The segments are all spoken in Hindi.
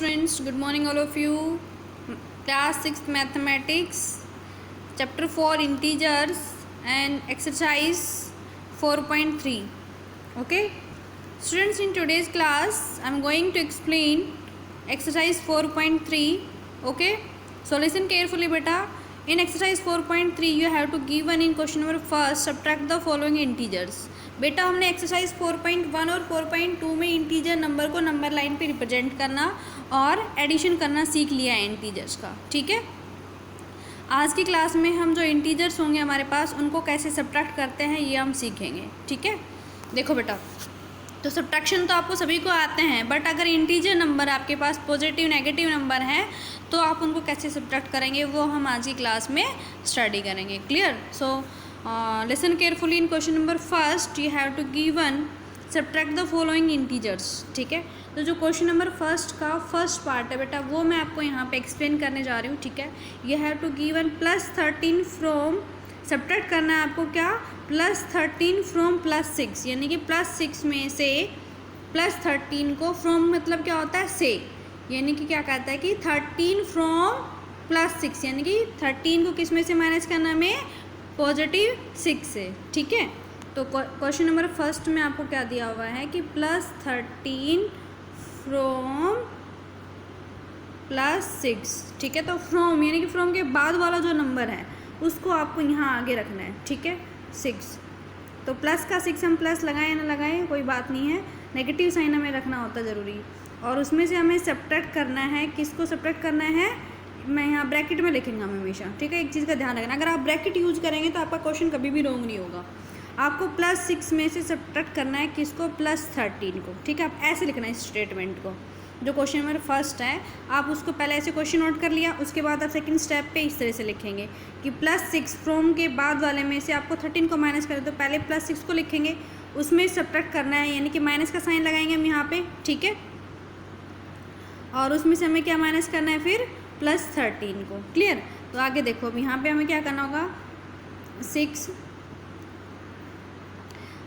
students, good morning all of you. Class 6th Mathematics, Chapter 4 Integers and Exercise 4.3. Okay? Students, in today's class, I am going to explain Exercise 4.3. Okay? So listen carefully beta. In Exercise 4.3, you have to give one in question number first, subtract the following integers. बेटा हमने एक्सरसाइज 4.1 और 4.2 में इंटीजर नंबर को नंबर लाइन पे रिप्रेजेंट करना और एडिशन करना सीख लिया है इंटीजर्स का. ठीक है, आज की क्लास में हम जो इंटीजर्स होंगे हमारे पास उनको कैसे सब्ट्रैक्ट करते हैं ये हम सीखेंगे. ठीक है, देखो बेटा, तो सब्ट्रैक्शन तो आपको सभी को आते हैं, बट अगर इंटीजर नंबर आपके पास पॉजिटिव नेगेटिव नंबर हैं तो आप उनको कैसे सब्ट्रैक्ट करेंगे वो हम आज की क्लास में स्टडी करेंगे. Clear? So listen carefully. In question number first you have to given subtract the following integers. ठीक है, तो जो क्वेश्चन नंबर फर्स्ट का फर्स्ट पार्ट है बेटा वो मैं आपको यहाँ पे एक्सप्लेन करने जा रही हूँ. ठीक है, you have to given +13 from, subtract करना है आपको क्या, +13 फ्रॉम +6, यानी कि +6 में से +13 को, फ्रॉम मतलब क्या होता है से, यानी कि क्या कहता है कि 13 फ्रॉम +6, यानी कि 13 को किस में से माइनस करना है, में +6 से. ठीक है, तो क्वेश्चन नंबर फर्स्ट में आपको क्या दिया हुआ है कि +13 फ्रॉम +6. ठीक है, तो फ्रॉम यानी कि फ्रॉम के बाद वाला जो नंबर है उसको आपको यहाँ आगे रखना है. ठीक है, 6, तो प्लस का 6 हम प्लस लगाएं ना लगाएं कोई बात नहीं है, नेगेटिव साइन हमें रखना होता है ज़रूरी. और उसमें से हमें सब्ट्रैक्ट करना है, किसको सब्ट्रैक्ट करना है, मैं यहाँ ब्रैकेट में लिखेंगे हम हमेशा. ठीक है, एक चीज़ का ध्यान रखना, अगर आप ब्रैकेट यूज़ करेंगे तो आपका क्वेश्चन कभी भी रॉन्ग नहीं होगा. आपको +6 में से सब्ट्रैक्ट करना है किसको, +13 को. ठीक है, आप ऐसे लिखना है इस स्टेटमेंट को. जो क्वेश्चन नंबर फर्स्ट है आप उसको पहले ऐसे क्वेश्चन नोट कर लिया, उसके बाद आप सेकंड स्टेप पे इस तरह से लिखेंगे कि +6 फ्रॉम के बाद वाले में से आपको 13 को माइनस करें तो पहले +6 को लिखेंगे, उसमें सब्ट्रैक्ट करना है, यानी कि माइनस का साइन लगाएंगे हम यहाँ पे. ठीक है, और उसमें से हमें क्या माइनस करना है, फिर +13 को. क्लियर? तो आगे देखो, अब यहाँ पे हमें क्या करना होगा, 6.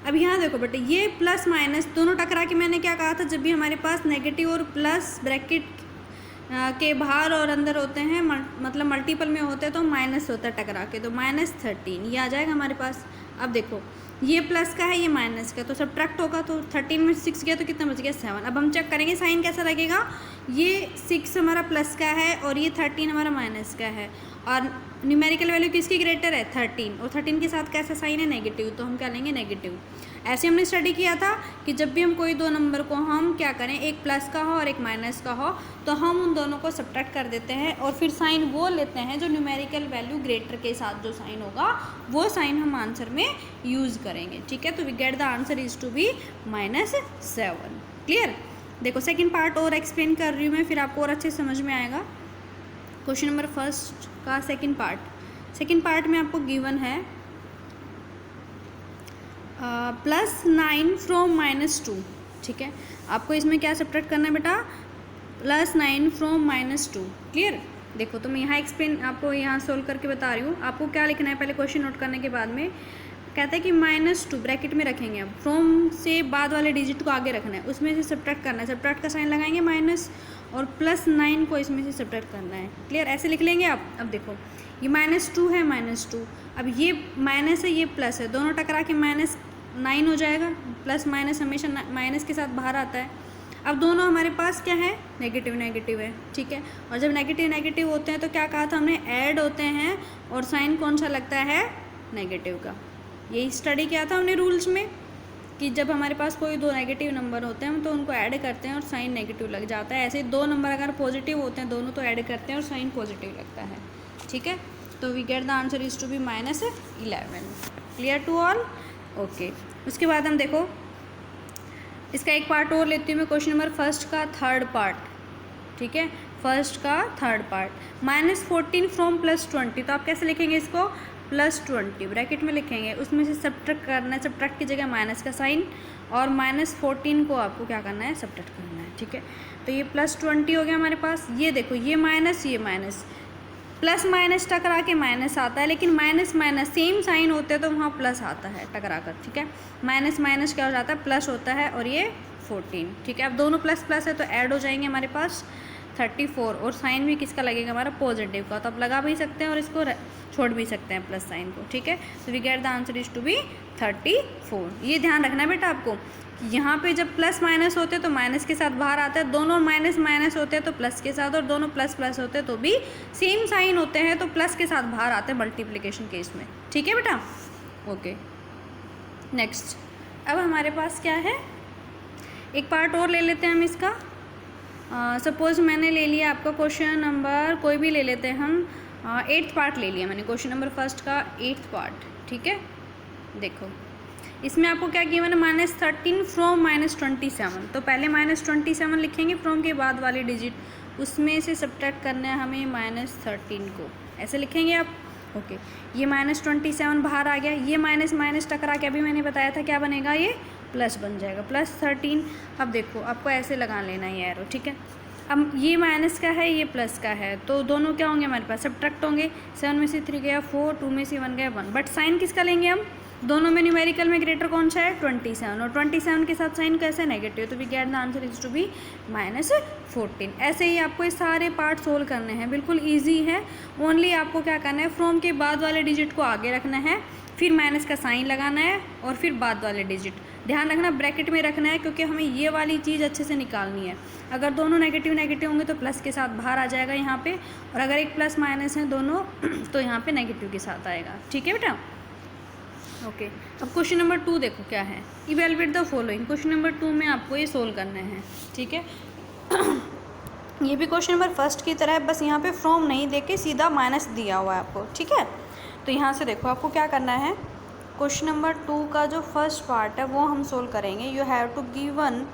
अब यहाँ देखो बेटे, ये प्लस माइनस दोनों टकरा के, मैंने क्या कहा था, जब भी हमारे पास नेगेटिव और प्लस ब्रैकेट के बाहर और अंदर होते हैं, मतलब मल्टीपल में होते हैं तो माइनस होता है टकरा के, तो -13 ये आ जाएगा हमारे पास. अब देखो, ये प्लस का है, ये माइनस का, तो सब्ट्रैक्ट होगा, तो 13 में 6 गया तो कितना बच गया, 7. अब हम चेक करेंगे साइन कैसा लगेगा, ये 6 हमारा प्लस का है और ये 13 हमारा माइनस का है, और न्यूमेरिकल वैल्यू किसकी ग्रेटर है, 13, और 13 के साथ कैसा साइन है, नेगेटिव, तो हम क्या लेंगे, नेगेटिव. ऐसे हमने स्टडी किया था कि जब भी हम कोई दो नंबर को हम क्या करें, एक प्लस का हो और एक माइनस का हो, तो हम उन दोनों को सब्ट्रैक्ट कर देते हैं और फिर साइन वो लेते हैं जो न्यूमेरिकल वैल्यू ग्रेटर के साथ जो साइन होगा वो साइन हम आंसर में यूज़ करेंगे. ठीक है, तो we get the answer is to be -7. Clear? देखो, सेकेंड पार्ट और एक्सप्लेन कर रही हूँ मैं, फिर आपको और अच्छे समझ में आएगा. क्वेश्चन नंबर फर्स्ट का सेकेंड पार्ट में आपको गिवन है +9 फ्रॉम -2. ठीक है, आपको इसमें क्या सब्ट्रैक्ट करना है बेटा, +9 फ्रॉम -2. क्लियर? देखो, तो मैं यहाँ एक्सप्लेन आपको यहाँ सोल्व करके बता रही हूँ. आपको क्या लिखना है, पहले क्वेश्चन नोट करने के बाद में कहता है कि -2 ब्रैकेट में रखेंगे. अब फ्रॉम से बाद वाले डिजिट को आगे रखना है, उसमें से सब्ट्रैक्ट करना है, सब्ट्रैक्ट का साइन लगाएंगे माइनस, और +9 को इसमें से सब्ट्रैक्ट करना है. क्लियर? ऐसे लिख लेंगे आप. अब देखो, ये -2 है, -2, अब ये माइनस है, ये प्लस है, दोनों टकरा के -9 हो जाएगा. प्लस माइनस हमेशा माइनस के साथ बाहर आता है. अब दोनों हमारे पास क्या है, नेगेटिव नेगेटिव है. ठीक है, और जब नेगेटिव नेगेटिव होते हैं तो क्या कहा था हमने, ऐड होते हैं, और साइन कौन सा लगता है, नेगेटिव का. यही स्टडी किया था हमने रूल्स में कि जब हमारे पास कोई दो नेगेटिव नंबर होते हैं तो उनको ऐड करते हैं और साइन नेगेटिव लग जाता है. ऐसे दो नंबर अगर पॉजिटिव होते हैं दोनों तो ऐड करते हैं और साइन पॉजिटिव लगता है. ठीक है, तो we get the answer is to be -11. Clear to all? Okay. उसके बाद हम देखो, इसका एक पार्ट और लेती हूँ मैं, क्वेश्चन नंबर फर्स्ट का थर्ड पार्ट. ठीक है, फर्स्ट का थर्ड पार्ट, -14 फ्रॉम +20. तो आप कैसे लिखेंगे इसको, +20 ब्रैकेट में लिखेंगे, उसमें से सब्ट्रैक्ट करना है, सब्ट्रैक्ट की जगह माइनस का साइन, और -14 को आपको क्या करना है, सब्ट्रैक्ट करना है. ठीक है, तो ये +20 हो गया हमारे पास. ये देखो, ये माइनस, प्लस माइनस टकरा के माइनस आता है, लेकिन माइनस माइनस सेम साइन होते हैं तो वहाँ प्लस आता है टकरा कर. ठीक है, माइनस माइनस क्या हो जाता है, प्लस होता है, और ये 14. ठीक है, अब दोनों प्लस प्लस है तो ऐड हो जाएंगे हमारे पास. 34 और साइन भी किसका लगेगा हमारा पॉजिटिव का, तो आप लगा भी सकते हैं और इसको छोड़ भी सकते हैं प्लस साइन को, ठीक है। तो we get the answer is to be 34। ये ध्यान रखना है बेटा आपको, यहाँ पे जब प्लस माइनस होते हैं तो माइनस के साथ बाहर आता है, दोनों माइनस माइनस होते हैं तो प्लस के साथ, और दोनों प्लस प्लस होते हैं तो भी सेम साइन होते हैं, तो प्लस के साथ बाहर आते हैं मल्टीप्लिकेशन केस में, ठीक है बेटा। ओके नेक्स्ट, अब हमारे पास क्या है, एक पार्ट और ले लेते हैं हम इसका। सपोज़ मैंने ले लिया आपका क्वेश्चन नंबर, कोई भी ले लेते हैं हम, 8th पार्ट ले लिया मैंने, क्वेश्चन नंबर फर्स्ट का 8th पार्ट, ठीक है। देखो इसमें आपको क्या गिवन है, -13 फ्रॉम -27, तो पहले -27 लिखेंगे, फ्रॉम के बाद वाली डिजिट उसमें से सब्ट्रैक्ट करना है हमें -13 को, ऐसे लिखेंगे आप। ओके ये -27 बाहर आ गया, ये माइनस माइनस टकरा के अभी मैंने बताया था क्या बनेगा, ये प्लस बन जाएगा, +13। अब देखो आपको ऐसे लगा लेना है एरो, ठीक है। अब ये माइनस का है, ये प्लस का है, तो दोनों क्या होंगे हमारे पास, सब्ट्रैक्ट होंगे। 7 में से 3 गया 4, 2 में से 1 गया 1, बट साइन किसका लेंगे हम, दोनों में न्यूमेरिकल में ग्रेटर कौन सा है 27, और 27 के साथ साइन कैसे नेगेटिव, तो we get the answer is to be -14। ऐसे ही आपको ये सारे पार्ट सोल्व करने हैं, बिल्कुल ईजी है। ओनली आपको क्या करना है, फ्रॉम के बाद वाले डिजिट को आगे रखना है, फिर माइनस का साइन लगाना है, और फिर बाद वाले डिजिट ध्यान रखना ब्रैकेट में रखना है, क्योंकि हमें ये वाली चीज़ अच्छे से निकालनी है। अगर दोनों नेगेटिव नेगेटिव होंगे तो प्लस के साथ बाहर आ जाएगा यहाँ पे, और अगर एक प्लस माइनस है दोनों तो यहाँ पे नेगेटिव के साथ आएगा, ठीक है बेटा। ओके अब क्वेश्चन नंबर 2 देखो क्या है, evaluate the following. Question number 2 में आपको ये सोल्व करना है, ठीक है। ये भी क्वेश्चन नंबर फर्स्ट की तरह है, बस यहाँ पे फ्रॉम नहीं देके सीधा माइनस दिया हुआ है आपको, ठीक है। तो यहाँ से देखो आपको क्या करना है, क्वेश्चन नंबर 2 का जो फर्स्ट पार्ट है वो हम सोल्व करेंगे। You have to given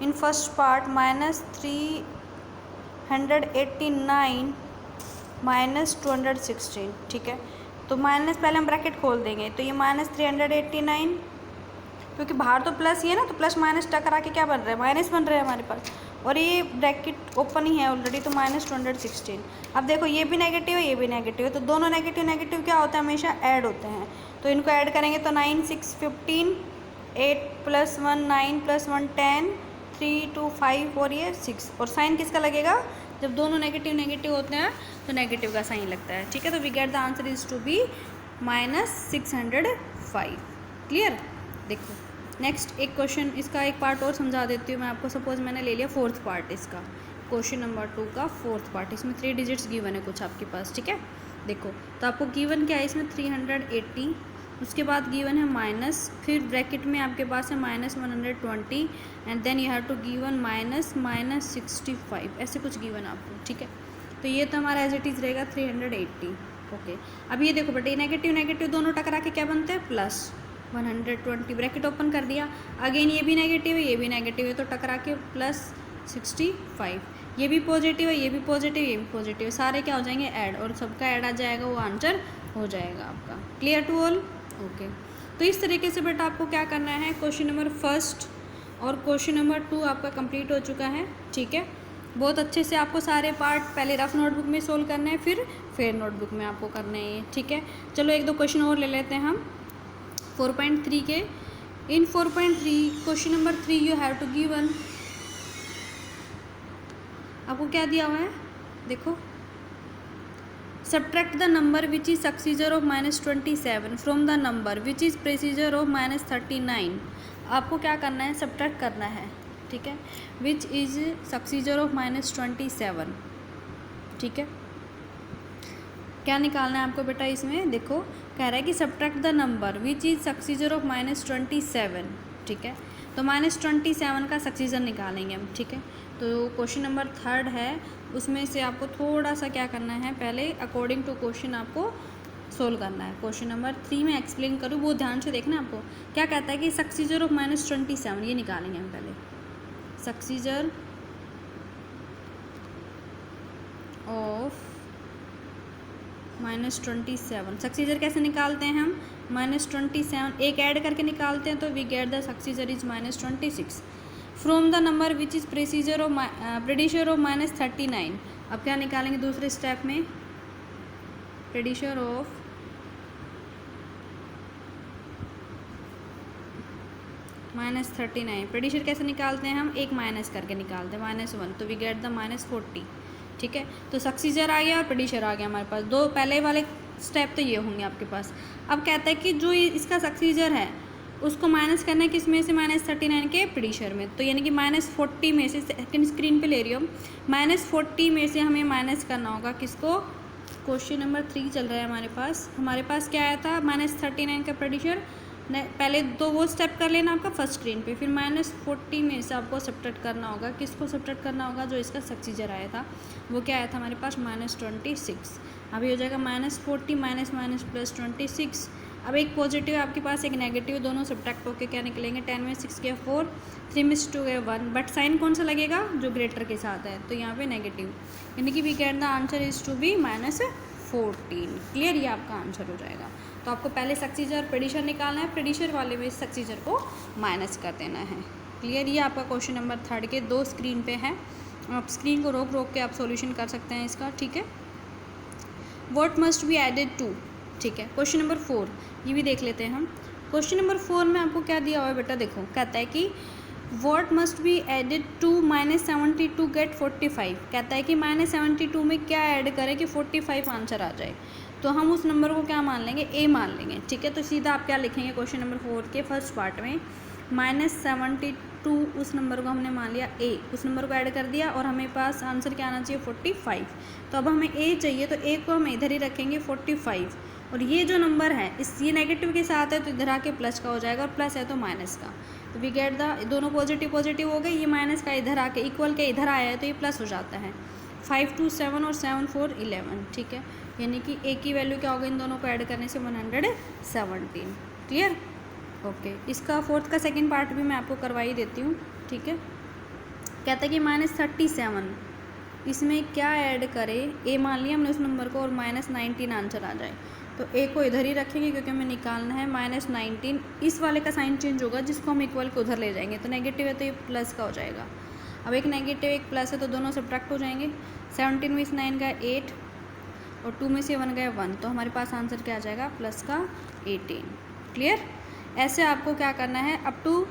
in first part -389 -216, ठीक है। तो माइनस पहले हम ब्रैकेट खोल देंगे, तो ये -389, क्योंकि बाहर तो प्लस ही है ना, तो प्लस माइनस टकरा के क्या बन रहा है, माइनस बन रहा है हमारे पास, और ये ब्रैकेट ओपन ही है ऑलरेडी, तो -216। अब देखो ये भी नेगेटिव है, ये भी नेगेटिव है, तो दोनों नेगेटिव नेगेटिव क्या होता है, हमेशा ऐड होते हैं, तो इनको ऐड करेंगे तो 9 6 15, 8 + 1 9 + 1 10, 3 2 5 और ये 6, और साइन किसका लगेगा, जब दोनों नेगेटिव नेगेटिव होते हैं तो नेगेटिव का साइन लगता है, ठीक है। तो we get the answer is to be -605, clear. देखो नेक्स्ट एक क्वेश्चन, इसका एक पार्ट और समझा देती हूँ मैं आपको। सपोज मैंने ले लिया 4th पार्ट इसका, क्वेश्चन नंबर 2 का 4th पार्ट, इसमें 3 डिजिट्स गिवन है कुछ आपके पास, ठीक है। देखो तो आपको गिवन क्या है इसमें 380, उसके बाद गिवन है माइनस, फिर ब्रैकेट में आपके पास है -120, and then you have to given -65, ऐसे कुछ गिवन आपको, ठीक है। तो ये तो हमारा एज इट इज़ रहेगा 380। ओके अब ये देखो बेटे, नेगेटिव नेगेटिव दोनों टकरा के क्या बनते हैं, +120, ब्रैकेट ओपन कर दिया, अगेन ये भी नेगेटिव है, ये भी नेगेटिव है, तो टकरा के +65, ये भी पॉजिटिव है, ये भी पॉजिटिव, ये भी पॉजिटिव है, सारे क्या हो जाएंगे ऐड, और सबका ऐड आ जाएगा, वो आंसर हो जाएगा आपका। Clear to all. ओके तो इस तरीके से बेटा आपको क्या करना है, क्वेश्चन नंबर फर्स्ट और क्वेश्चन नंबर 2 आपका कंप्लीट हो चुका है, ठीक है। बहुत अच्छे से आपको सारे पार्ट पहले रफ नोटबुक में सोल्व करने हैं, फिर फेयर नोटबुक में आपको करने हैं, ठीक है। चलो एक दो क्वेश्चन और ले लेते हैं हम 4.3 के। इन 4.3 question number 3 you have to given, आपको क्या दिया हुआ है, देखो subtract the number which is successor of -27 from the number which is predecessor of -39। आपको क्या करना है, सब्ट्रैक्ट करना है, ठीक है, विच इज सक्सीजर ऑफ -27, ठीक है। क्या निकालना है आपको बेटा इसमें, देखो कह रहा है कि subtract the number which is successor of -27, ठीक है। तो -27 का सक्सीजर निकालेंगे हम, ठीक है। तो क्वेश्चन नंबर 3 है, उसमें से आपको थोड़ा सा क्या करना है, पहले अकॉर्डिंग टू क्वेश्चन आपको सोल्व करना है। क्वेश्चन नंबर 3 में एक्सप्लेन करूँ, वो ध्यान से देखना आपको क्या कहता है कि सक्सीजर ऑफ -27 ये निकालेंगे हम पहले, सक्सीजर ऑफ -27। सक्सीजर कैसे निकालते हैं हम, -27 एक ऐड करके निकालते हैं, तो we get the successor is -26 from the number which is predecessor of predecessor of -39। अब क्या निकालेंगे दूसरे स्टेप में, प्रेडिशर ऑफ -39। प्रेडिशर कैसे निकालते हैं हम, एक माइनस करके निकालते हैं, -1, तो वी गेट द -40 ठीक है। तो सक्सीजर आ गया और प्रेडिशर आ गया हमारे पास, दो पहले वाले स्टेप तो ये होंगे आपके पास। अब कहता है कि जो इसका सक्सीजर है उसको माइनस करना है किस में से, -39 के प्रेडिशर में। तो यानी कि -40 में से, सेकंड स्क्रीन पे ले रही हूँ, -40 में से हमें माइनस करना होगा किसको, क्वेश्चन नंबर 3 चल रहा है हमारे पास क्या आया था, -39 का प्रेडिशर। पहले तो वो स्टेप कर लेना आपका फर्स्ट स्क्रीन पे, फिर -40 में से आपको सब्ट्रैक्ट करना होगा, किसको सब्ट्रैक्ट करना होगा, जो इसका सक्सीजर आया था वो क्या आया था हमारे पास, -26। अभी हो जाएगा -40 माइनस प्लस 26। अब एक पॉजिटिव आपके पास एक नेगेटिव, दोनों सब्ट्रैक्ट होकर क्या निकलेंगे, 10 में 6 गया 4, 3 में 2 गया 1, बट साइन कौन सा लगेगा, जो ग्रेटर के साथ है, तो यहाँ पे नेगेटिव, यानी कि we get the answer is to be -14। Clear, ये आपका आंसर हो जाएगा। तो आपको पहले सक्सीजर प्रेडिशर निकालना है, प्रेडिशर वाले में सक्सीजर को माइनस कर देना है। क्लियर, ये आपका क्वेश्चन नंबर 3 के 2 स्क्रीन पे है, आप स्क्रीन को रोक रोक के आप सॉल्यूशन कर सकते हैं इसका, ठीक है। What must be added to, ठीक है। क्वेश्चन नंबर 4 ये भी देख लेते हैं हम। क्वेश्चन नंबर 4 में आपको क्या दिया हुआ है बेटा, देखो कहता है कि what must be added to -72 get 45। कहता है कि -72 में क्या ऐड करें कि 45 आंसर आ जाए। तो हम उस नंबर को क्या मान लेंगे, ए मान लेंगे, ठीक है। तो सीधा आप क्या लिखेंगे क्वेश्चन नंबर 4 के फर्स्ट पार्ट में, -72 उस नंबर को हमने मान लिया ए, उस नंबर को ऐड कर दिया और हमें पास आंसर क्या आना चाहिए 45। तो अब हमें ए चाहिए, तो ए को हम इधर ही रखेंगे 45, और ये जो नंबर है ये नेगेटिव के साथ है तो इधर आके प्लस का हो जाएगा, और प्लस है तो माइनस का। तो वी गेट द, दोनों पॉजिटिव पॉजिटिव हो गए, ये माइनस का इधर आके इक्वल के इधर आया है तो ये प्लस हो जाता है। 5 2 7 और 7 4 11, ठीक है। यानी कि ए की वैल्यू क्या होगा, इन दोनों को ऐड करने से 117। Clear, okay. इसका फोर्थ का सेकंड पार्ट भी मैं आपको करवा ही देती हूँ, ठीक है। कहता है कि -37 इसमें क्या ऐड करें, ए मान लिया हमने उस नंबर को, और -19 आंसर आ जाए। तो ए को इधर ही रखेंगे क्योंकि हमें निकालना है -19। इस वाले का साइन चेंज होगा जिसको हम इक्वल को उधर ले जाएंगे, तो नेगेटिव है तो ये प्लस का हो जाएगा। अब एक नेगेटिव एक प्लस है तो दोनों सब्ट्रैक्ट हो जाएंगे। 17 में से 9 गया 8 और 2 में से 1 गया 1, तो हमारे पास आंसर क्या आ जाएगा, प्लस का 18। क्लियर, ऐसे आपको क्या करना है, up to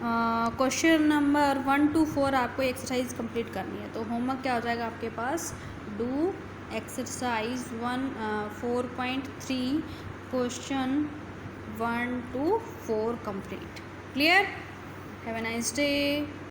question number 1 to 4 आपको एक्सरसाइज कंप्लीट करनी है। तो होमवर्क क्या हो जाएगा आपके पास, do exercise 4.3 question 1 to 4 complete. Clear, have a nice day.